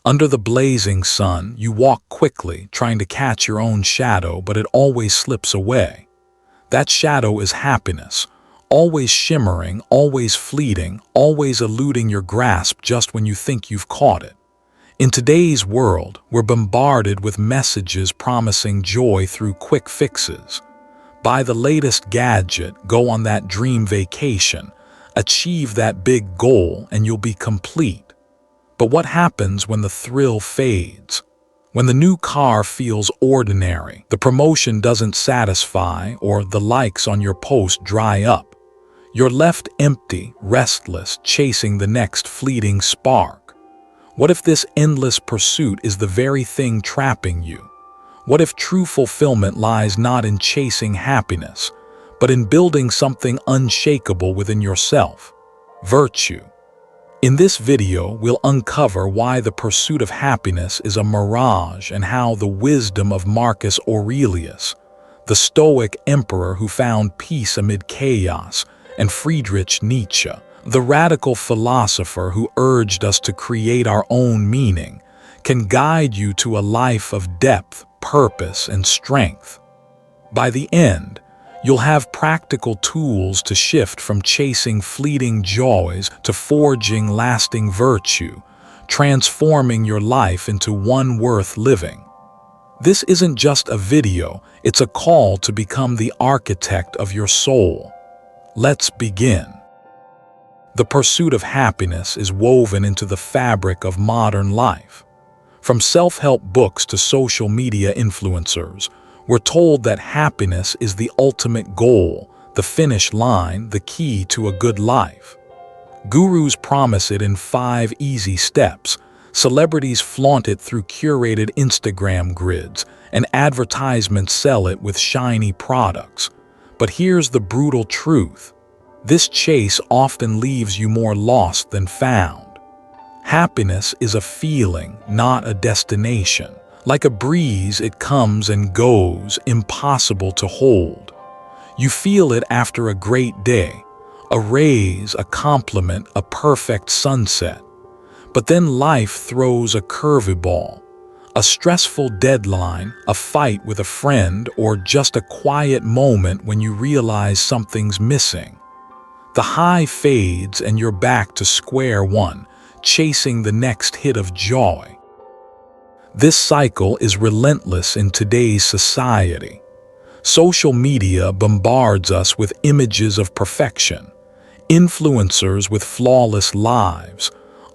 Under the blazing sun, you walk quickly, trying to catch your own shadow, but it always slips away. That shadow is happiness, always shimmering, always fleeting, always eluding your grasp just when you think you've caught it. In today's world, we're bombarded with messages promising joy through quick fixes. Buy the latest gadget, go on that dream vacation, achieve that big goal, and you'll be complete. But what happens when the thrill fades? When the new car feels ordinary, the promotion doesn't satisfy, or the likes on your post dry up? You're left empty, restless, chasing the next fleeting spark. What if this endless pursuit is the very thing trapping you? What if true fulfillment lies not in chasing happiness, but in building something unshakable within yourself? Virtue. In this video, we'll uncover why the pursuit of happiness is a mirage and how the wisdom of Marcus Aurelius, the Stoic emperor who found peace amid chaos, and Friedrich Nietzsche, the radical philosopher who urged us to create our own meaning, can guide you to a life of depth, purpose, and strength. By the end, you'll have practical tools to shift from chasing fleeting joys to forging lasting virtue, transforming your life into one worth living. This isn't just a video, it's a call to become the architect of your soul. Let's begin. The pursuit of happiness is woven into the fabric of modern life. From self-help books to social media influencers, we're told that happiness is the ultimate goal, the finish line, the key to a good life. Gurus promise it in 5 easy steps, celebrities flaunt it through curated Instagram grids, and advertisements sell it with shiny products. But here's the brutal truth. This chase often leaves you more lost than found. Happiness is a feeling, not a destination. Like a breeze, it comes and goes, impossible to hold. You feel it after a great day, a raise, a compliment, a perfect sunset. But then life throws a curveball, a stressful deadline, a fight with a friend, or just a quiet moment when you realize something's missing. The high fades and you're back to square one, chasing the next hit of joy. This cycle is relentless in today's society. Social media bombards us with images of perfection, influencers with flawless lives,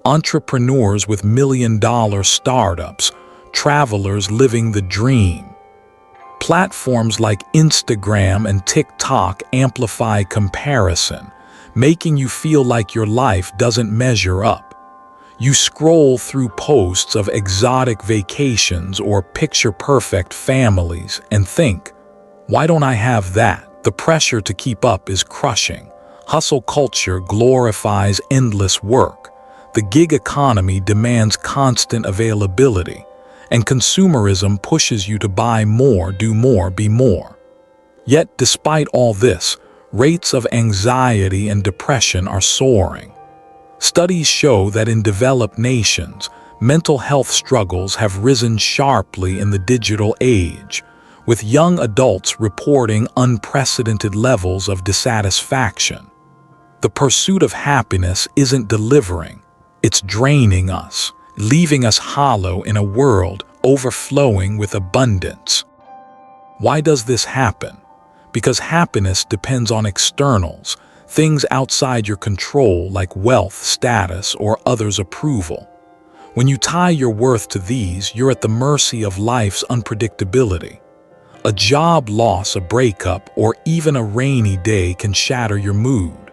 entrepreneurs with million-dollar startups, travelers living the dream. Platforms like Instagram and TikTok amplify comparison, making you feel like your life doesn't measure up. You scroll through posts of exotic vacations or picture-perfect families and think, why don't I have that? The pressure to keep up is crushing. Hustle culture glorifies endless work. The gig economy demands constant availability, and consumerism pushes you to buy more, do more, be more. Yet, despite all this, rates of anxiety and depression are soaring. Studies show that in developed nations, mental health struggles have risen sharply in the digital age, with young adults reporting unprecedented levels of dissatisfaction. The pursuit of happiness isn't delivering, it's draining us, leaving us hollow in a world overflowing with abundance. Why does this happen? Because happiness depends on externals, things outside your control like wealth, status, or others' approval. When you tie your worth to these, you're at the mercy of life's unpredictability. A job loss, a breakup, or even a rainy day can shatter your mood.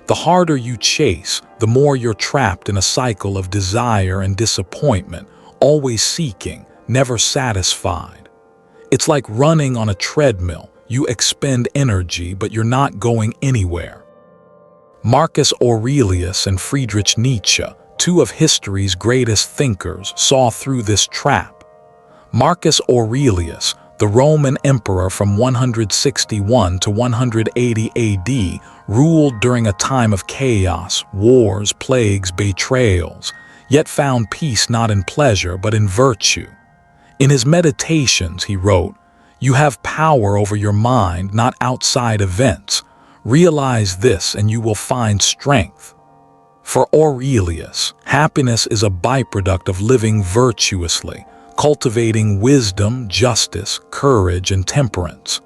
The harder you chase, the more you're trapped in a cycle of desire and disappointment, always seeking, never satisfied. It's like running on a treadmill. You expend energy, but you're not going anywhere. Marcus Aurelius and Friedrich Nietzsche, 2 of history's greatest thinkers, saw through this trap. Marcus Aurelius, the Roman emperor from 161 to 180 AD, ruled during a time of chaos, wars, plagues, betrayals. yet found peace not in pleasure but in virtue. In his meditations, he wrote, "You have power over your mind, not outside events. Realize this and you will find strength." For Aurelius, happiness is a byproduct of living virtuously, cultivating wisdom, justice, courage, and temperance.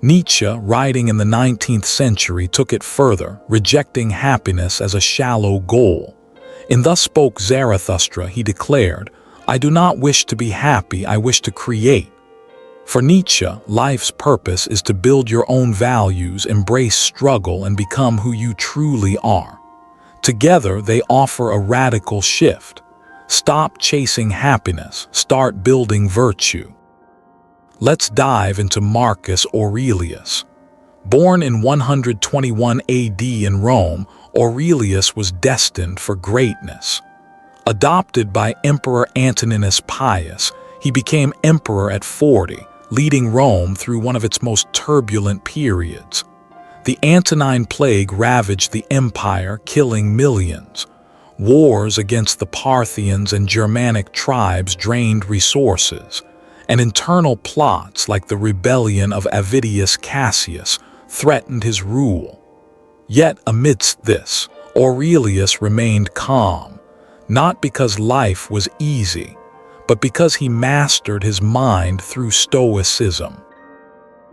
Nietzsche, writing in the 19th century, took it further, rejecting happiness as a shallow goal. In Thus Spoke Zarathustra, he declared, "I do not wish to be happy, I wish to create." For Nietzsche, life's purpose is to build your own values, embrace struggle, and become who you truly are. Together, they offer a radical shift. Stop chasing happiness, start building virtue. Let's dive into Marcus Aurelius. Born in 121 AD in Rome, Aurelius was destined for greatness. Adopted by Emperor Antoninus Pius, he became emperor at 40, leading Rome through one of its most turbulent periods. The Antonine Plague ravaged the empire, killing millions. Wars against the Parthians and Germanic tribes drained resources, and internal plots like the rebellion of Avidius Cassius threatened his rule. Yet amidst this, Aurelius remained calm, not because life was easy, but because he mastered his mind through Stoicism.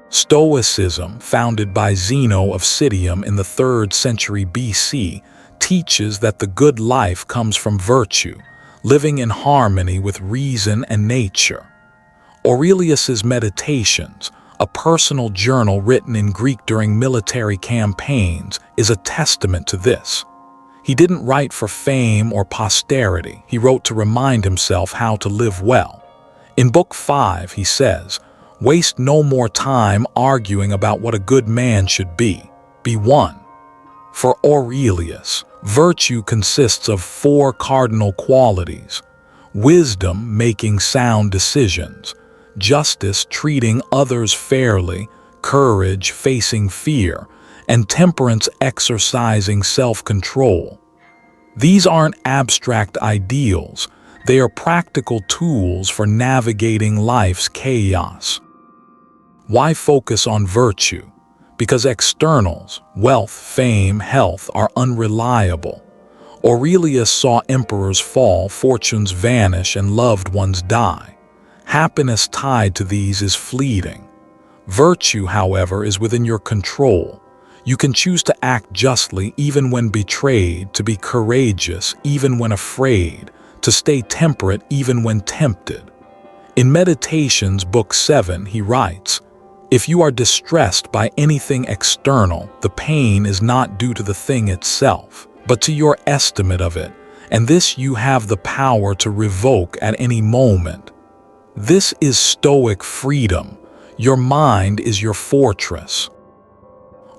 Stoicism, founded by Zeno of Citium in the 3rd century BC, teaches that the good life comes from virtue, living in harmony with reason and nature. Aurelius's Meditations, a personal journal written in Greek during military campaigns, is a testament to this. He didn't write for fame or posterity. He wrote to remind himself how to live well. In Book 5, he says, "Waste no more time arguing about what a good man should be. Be one." For Aurelius, virtue consists of 4 cardinal qualities: wisdom, making sound decisions; justice, treating others fairly; courage, facing fear; and temperance, exercising self-control. These aren't abstract ideals, they are practical tools for navigating life's chaos. Why focus on virtue? Because externals, wealth, fame, health, are unreliable. Aurelius saw emperors fall, fortunes vanish, and loved ones die. Happiness tied to these is fleeting. Virtue, however, is within your control. You can choose to act justly even when betrayed, to be courageous even when afraid, to stay temperate even when tempted. In Meditations, Book 7, he writes, "If you are distressed by anything external, the pain is not due to the thing itself, but to your estimate of it, and this you have the power to revoke at any moment." This is Stoic freedom. Your mind is your fortress.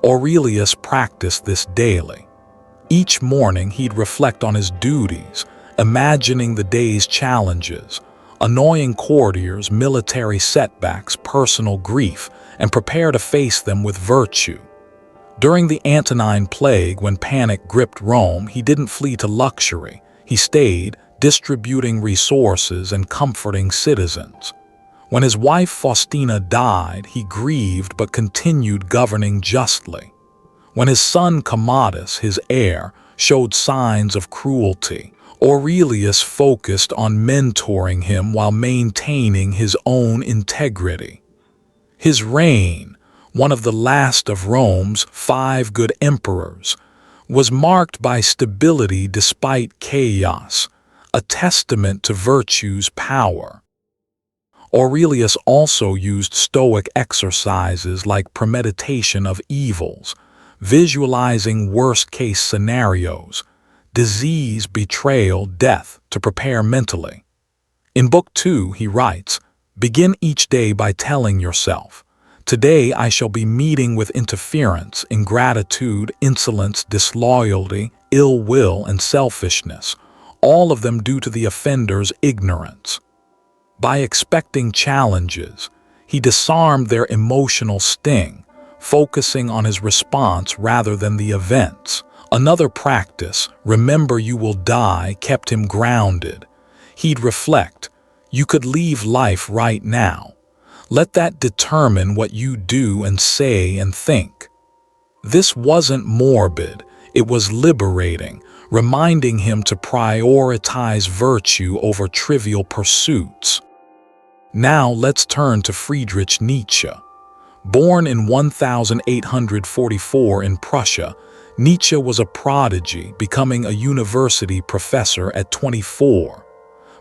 Aurelius practiced this daily. Each morning he'd reflect on his duties, imagining the day's challenges, annoying courtiers, military setbacks, personal grief, and prepare to face them with virtue. During the Antonine Plague, when panic gripped Rome, he didn't flee to luxury. He stayed, distributing resources and comforting citizens. When his wife Faustina died, he grieved but continued governing justly. When his son Commodus, his heir, showed signs of cruelty, Aurelius focused on mentoring him while maintaining his own integrity. His reign, one of the last of Rome's 5 good emperors, was marked by stability despite chaos, a testament to virtue's power. Aurelius also used Stoic exercises like premeditation of evils, visualizing worst-case scenarios, disease, betrayal, death, to prepare mentally. In Book 2, he writes, "Begin each day by telling yourself, 'Today I shall be meeting with interference, ingratitude, insolence, disloyalty, ill will, and selfishness, all of them due to the offender's ignorance.'" By expecting challenges, he disarmed their emotional sting, focusing on his response rather than the events. Another practice, remember you will die, kept him grounded. He'd reflect, you could leave life right now. Let that determine what you do and say and think. This wasn't morbid, it was liberating, reminding him to prioritize virtue over trivial pursuits. Now let's turn to Friedrich Nietzsche. Born in 1844 in Prussia, Nietzsche was a prodigy, becoming a university professor at 24.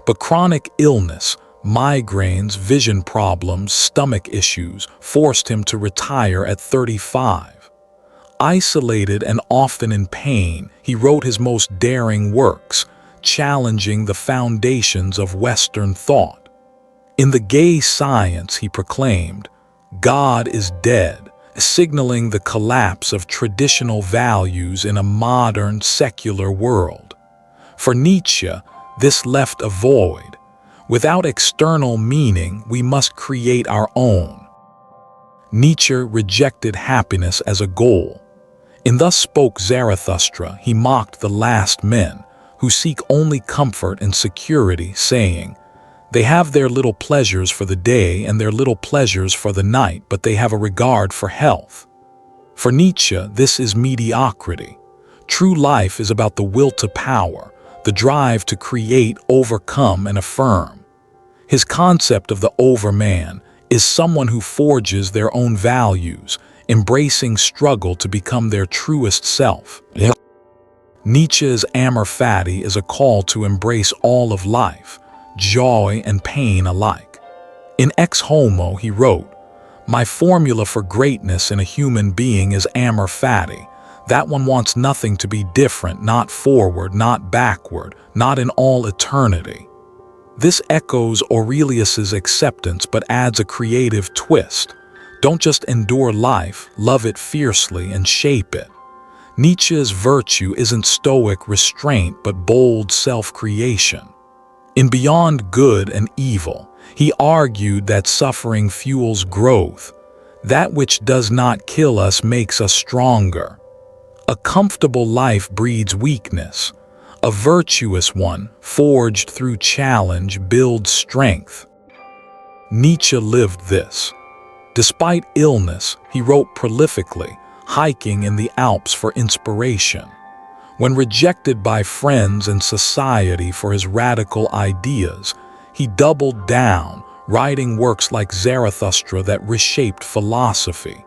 But chronic illness, migraines, vision problems, stomach issues forced him to retire at 35. Isolated and often in pain, he wrote his most daring works, challenging the foundations of Western thought. In The Gay Science, he proclaimed, God is dead, signaling the collapse of traditional values in a modern, secular world. For Nietzsche, this left a void. Without external meaning, we must create our own. Nietzsche rejected happiness as a goal. In Thus Spoke Zarathustra, he mocked the last men, who seek only comfort and security, saying, they have their little pleasures for the day and their little pleasures for the night, but they have a regard for health. For Nietzsche, this is mediocrity. True life is about the will to power, the drive to create, overcome, and affirm. His concept of the overman is someone who forges their own values, embracing struggle to become their truest self. Nietzsche's Amor Fati is a call to embrace all of life, joy and pain alike. In Ex Homo, he wrote, my formula for greatness in a human being is Amor Fati. That one wants nothing to be different, not forward, not backward, not in all eternity. This echoes Aurelius's acceptance but adds a creative twist. Don't just endure life, love it fiercely and shape it. Nietzsche's virtue isn't stoic restraint but bold self-creation. In Beyond Good and Evil, he argued that suffering fuels growth. That which does not kill us makes us stronger. A comfortable life breeds weakness. A virtuous one, forged through challenge, builds strength. Nietzsche lived this. Despite illness, he wrote prolifically, hiking in the Alps for inspiration. When rejected by friends and society for his radical ideas, he doubled down, writing works like Zarathustra that reshaped philosophy.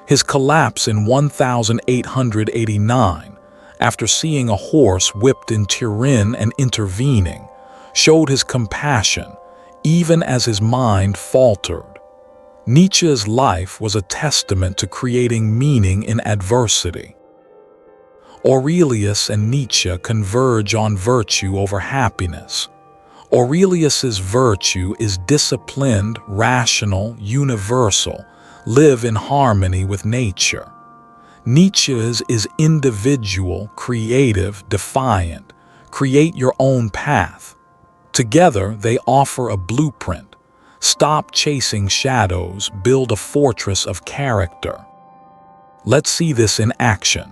His collapse in 1889, after seeing a horse whipped in Turin and intervening, showed his compassion, even as his mind faltered. Nietzsche's life was a testament to creating meaning in adversity. Aurelius and Nietzsche converge on virtue over happiness. Aurelius's virtue is disciplined, rational, universal, live in harmony with nature. Nietzsche's is individual, creative, defiant, create your own path. Together, they offer a blueprint. Stop chasing shadows, build a fortress of character. Let's see this in action.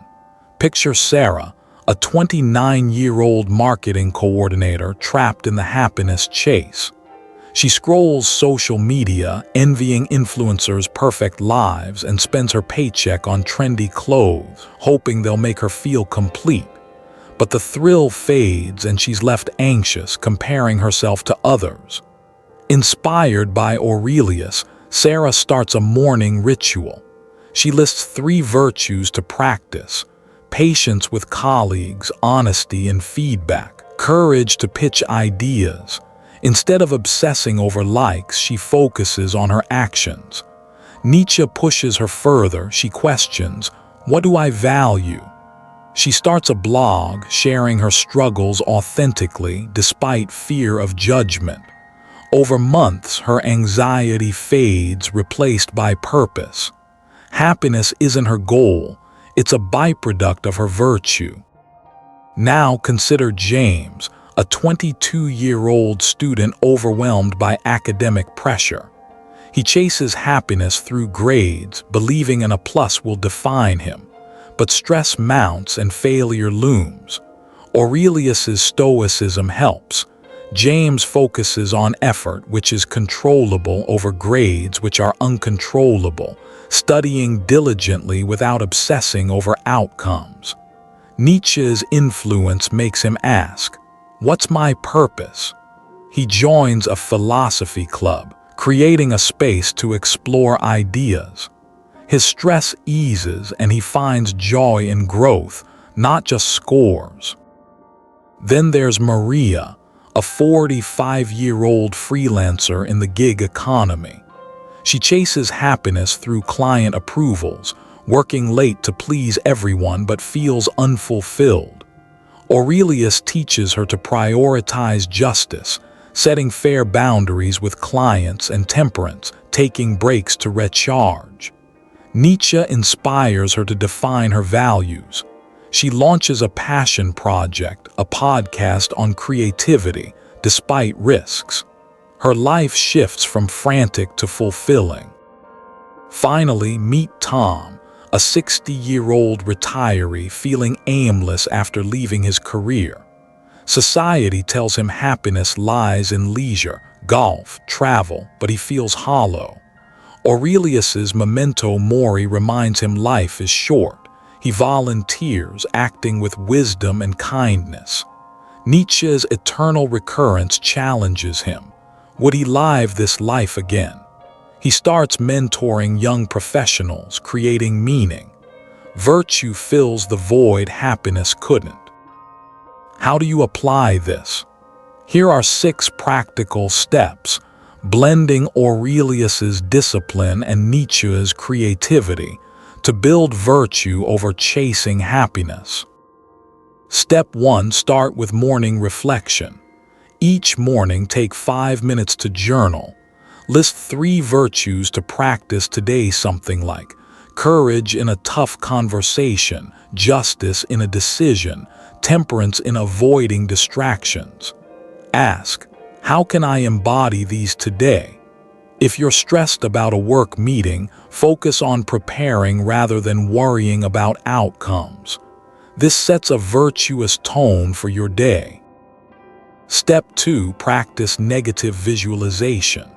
Picture Sarah, a 29-year-old marketing coordinator trapped in the happiness chase. She scrolls social media, envying influencers' perfect lives, and spends her paycheck on trendy clothes, hoping they'll make her feel complete. But the thrill fades and she's left anxious, comparing herself to others. Inspired by Aurelius, Sarah starts a morning ritual. She lists 3 virtues to practice: patience with colleagues, honesty and feedback, courage to pitch ideas. Instead of obsessing over likes, she focuses on her actions. Nietzsche pushes her further. She questions, what do I value? She starts a blog, sharing her struggles authentically despite fear of judgment. Over months, her anxiety fades, replaced by purpose. Happiness isn't her goal. It's a byproduct of her virtue. Now consider James, a 22-year-old student overwhelmed by academic pressure. He chases happiness through grades, believing an A+ will define him. but stress mounts and failure looms. Aurelius's Stoicism helps. James focuses on effort, which is controllable, over grades, which are uncontrollable, studying diligently without obsessing over outcomes. Nietzsche's influence makes him ask, "What's my purpose?" He joins a philosophy club, creating a space to explore ideas. His stress eases and he finds joy in growth, not just scores. Then there's Maria, a 45-year-old freelancer in the gig economy. She chases happiness through client approvals, working late to please everyone but feels unfulfilled. Aurelius teaches her to prioritize justice, setting fair boundaries with clients, and temperance, taking breaks to recharge. Nietzsche inspires her to define her values. She launches a passion project, a podcast on creativity, despite risks. Her life shifts from frantic to fulfilling. Finally, meet Tom, a 60-year-old retiree feeling aimless after leaving his career. Society tells him happiness lies in leisure, golf, travel, but he feels hollow. Aurelius's Memento Mori reminds him life is short. He volunteers, acting with wisdom and kindness. Nietzsche's Eternal Recurrence challenges him. Would he live this life again? He starts mentoring young professionals, creating meaning. Virtue fills the void happiness couldn't. How do you apply this? Here are 6 practical steps, blending Aurelius's discipline and Nietzsche's creativity to build virtue over chasing happiness. Step 1. Start with morning reflection. Each morning, take 5 minutes to journal. List 3 virtues to practice today, something like courage in a tough conversation, justice in a decision, temperance in avoiding distractions. Ask, how can I embody these today? If you're stressed about a work meeting, focus on preparing rather than worrying about outcomes. This sets a virtuous tone for your day. Step 2. Practice negative visualization.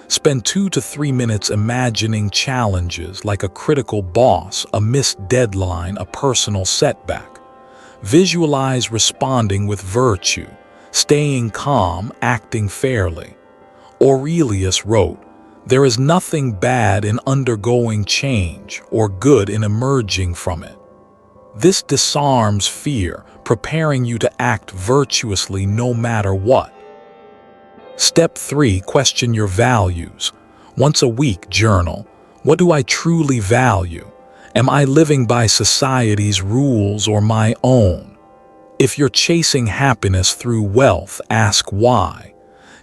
Spend 2 to 3 minutes imagining challenges like a critical boss, a missed deadline, a personal setback. Visualize responding with virtue, staying calm, acting fairly. Aurelius wrote, "There is nothing bad in undergoing change or good in emerging from it." This disarms fear, preparing you to act virtuously no matter what. Step 3. Question your values. Once a week, journal. What do I truly value? Am I living by society's rules or my own? If you're chasing happiness through wealth, ask why.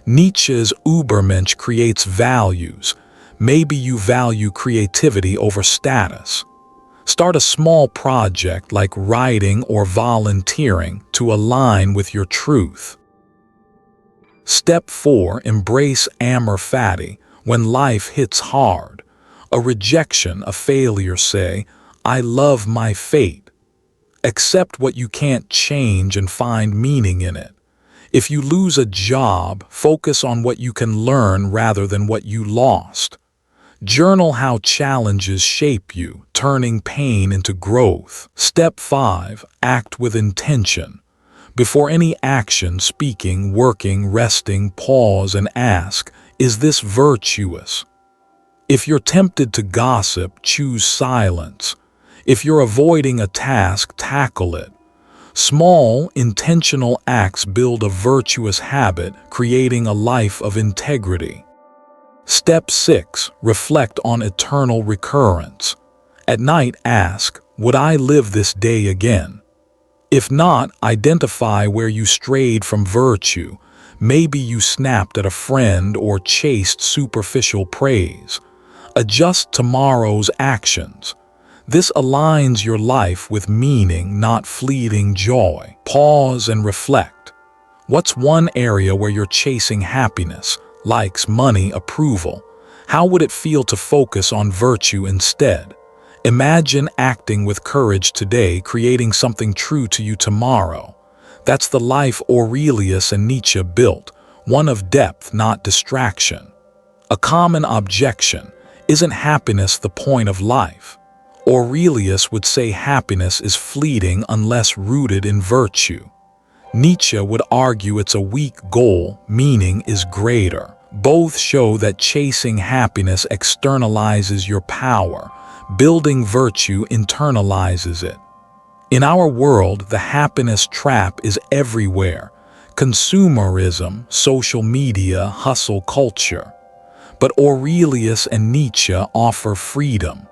Nietzsche's Übermensch creates values. Maybe you value creativity over status. Start a small project like writing or volunteering to align with your truth. Step 4. Embrace amor fati. When life hits hard, a rejection, a failure, say, "I love my fate." Accept what you can't change and find meaning in it. If you lose a job, focus on what you can learn rather than what you lost. Journal how challenges shape you, turning pain into growth. Step 5. Act with intention. Before any action, speaking, working, resting, pause and ask, is this virtuous? If you're tempted to gossip, choose silence. If you're avoiding a task, tackle it. Small, intentional acts build a virtuous habit, creating a life of integrity. Step 6. Reflect on eternal recurrence. At night, ask, would I live this day again? If not, identify where you strayed from virtue. Maybe you snapped at a friend or chased superficial praise. Adjust tomorrow's actions. This aligns your life with meaning, not fleeting joy. Pause and reflect. What's one area where you're chasing happiness, likes, money, approval? How would it feel to focus on virtue instead? Imagine acting with courage today, creating something true to you tomorrow. That's the life Aurelius and Nietzsche built, one of depth, not distraction. A common objection: isn't happiness the point of life? Aurelius would say happiness is fleeting unless rooted in virtue. Nietzsche would argue it's a weak goal, meaning is greater. Both show that chasing happiness externalizes your power, building virtue internalizes it. In our world, the happiness trap is everywhere: consumerism, social media, hustle culture. But Aurelius and Nietzsche offer freedom.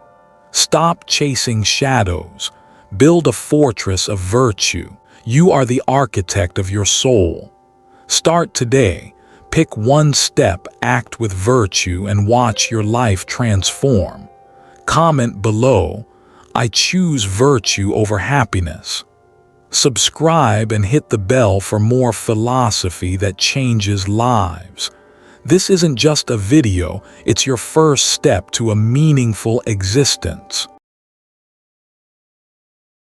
Stop chasing shadows. Build a fortress of virtue. You are the architect of your soul. Start today. Pick one step, act with virtue, and watch your life transform. Comment below, "I choose virtue over happiness." Subscribe and hit the bell for more philosophy that changes lives. This isn't just a video, it's your first step to a meaningful existence.